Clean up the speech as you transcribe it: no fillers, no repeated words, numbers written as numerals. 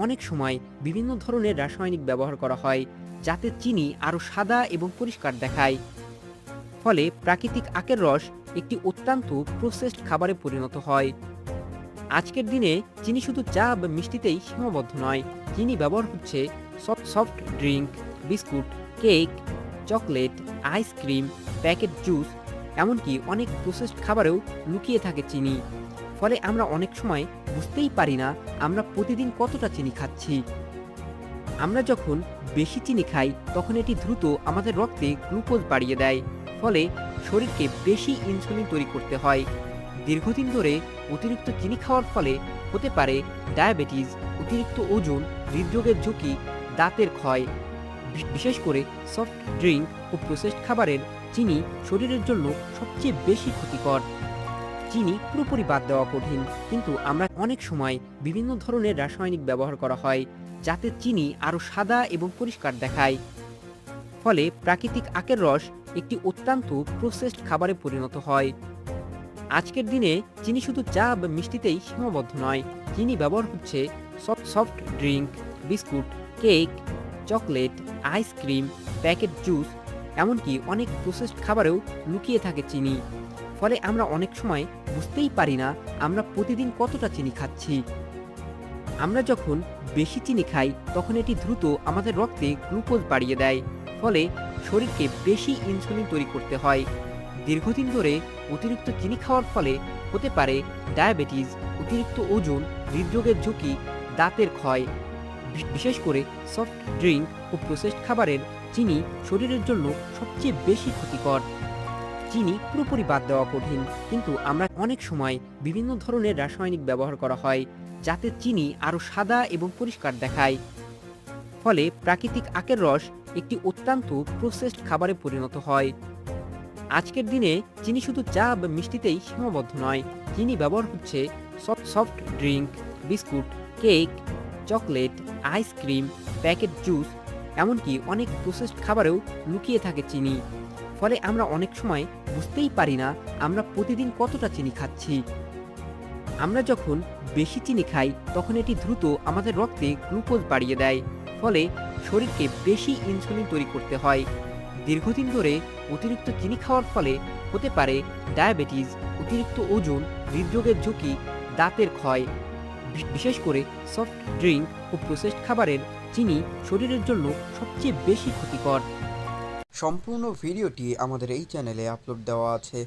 অনেক সময় বিভিন্ন ধরনের রাসায়নিক ব্যবহার করা হয় যাতে চিনি আরও সাদা এবং পরিষ্কার দেখায়। ফলে প্রাকৃতিক আখের রস একটি অত্যন্ত প্রসেসড খাবারে পরিণত হয়। আজকের দিনে চিনি শুধু চা বা মিষ্টিতেই সীমাবদ্ধ নয়, চিনি ব্যবহার হচ্ছে soft drink, biscuit, cake, chocolate, ice cream, packet juice, এমনকি অনেক প্রসেসড খাবারেও লুকিয়ে থাকে চিনি। ফলে আমরা অনেক সময় বুঝতেই পারি না আমরা প্রতিদিন কতটা চিনি খাচ্ছি। আমরা যখন বেশি চিনি খাই তখন এটি দ্রুত আমাদের রক্তে গ্লুকোজ বাড়িয়ে দেয়। ফলে শরীরকে বেশি ইনসুলিন তৈরি করতে হয়। দীর্ঘদিন ধরে অতিরিক্ত চিনি খাওয়ার ফলে হতে পারে ডায়াবেটিস, অতিরিক্ত ওজন, হৃদরোগের ঝুঁকি, দাঁতের ক্ষয়। বিশেষ করে সফট ড্রিঙ্ক ও প্রসেসড খাবারের চিনি শরীরের জন্য সবচেয়ে বেশি ক্ষতিকর। চিনি পুরোপুরি বাদ দেওয়া কঠিন, কিন্তু আমরা অনেক সময় বিভিন্ন ধরনের রাসায়নিক ব্যবহার করা হয় যাতে চিনি আরও সাদা এবং পরিষ্কার দেখায়। ফলে প্রাকৃতিক আখের রস একটি অত্যন্ত প্রসেসড খাবারে পরিণত হয়। আজকের দিনে চিনি শুধু চা বা মিষ্টিতেই সীমাবদ্ধ নয়, চিনি ব্যবহার হচ্ছে soft drink, biscuit, cake, chocolate, ice cream, packet juice, এমনকি অনেক প্রসেসড খাবারেও লুকিয়ে থাকে চিনি। ফলে আমরা অনেক সময় বুঝতেই পারি না আমরা প্রতিদিন কতটা চিনি খাচ্ছি। আমরা যখন বেশি চিনি খাই তখন এটি দ্রুত আমাদের রক্তে গ্লুকোজ বাড়িয়ে দেয়। ফলে শরীরকে বেশি ইনসুলিন তৈরি করতে হয়। দীর্ঘদিন ধরে অতিরিক্ত চিনি খাওয়ার ফলে হতে পারে ডায়াবেটিস, অতিরিক্ত ওজন, হৃদরোগের ঝুঁকি, দাঁতের ক্ষয়। বিশেষ করে সফট ড্রিঙ্ক ও প্রসেসড খাবারের চিনি শরীরের জন্য সবচেয়ে বেশি ক্ষতিকর। চিনি পুরোপুরি বাদ দেওয়া কঠিন, কিন্তু আমরা অনেক সময় বিভিন্ন ধরনের রাসায়নিক ব্যবহার করা হয় যাতে চিনি আরও সাদা এবং পরিষ্কার দেখায়। ফলে প্রাকৃতিক আখের রস একটি অত্যন্ত প্রসেসড খাবারে পরিণত হয়। আজকের দিনে চিনি শুধু চা বা মিষ্টিতেই সীমাবদ্ধ নয়, চিনি ব্যবহার হচ্ছে soft drink, biscuit, cake, chocolate, ice cream, packet juice, এমনকি অনেক প্রসেসড খাবারেও লুকিয়ে থাকে চিনি। ফলে আমরা অনেক সময় বুঝতেই পারি না আমরা প্রতিদিন কতটা চিনি খাচ্ছি। আমরা যখন বেশি চিনি খাই তখন এটি দ্রুত আমাদের রক্তে গ্লুকোজ বাড়িয়ে দেয়। ফলে শরীরকে বেশি ইনসুলিন তৈরি করতে হয়। দীর্ঘদিন ধরে অতিরিক্ত চিনি খাওয়ার ফলে হতে পারে ডায়াবেটিস, অতিরিক্ত ওজন, হৃদরোগের ঝুঁকি, দাঁতের ক্ষয়। বিশেষ করে সফট ড্রিঙ্ক ও প্রসেসড খাবারের চিনি শরীরের জন্য সবচেয়ে বেশি ক্ষতিকর। সম্পূর্ণ ভিডিওটি আমাদের এই চ্যানেলে আপলোড দেওয়া আছে।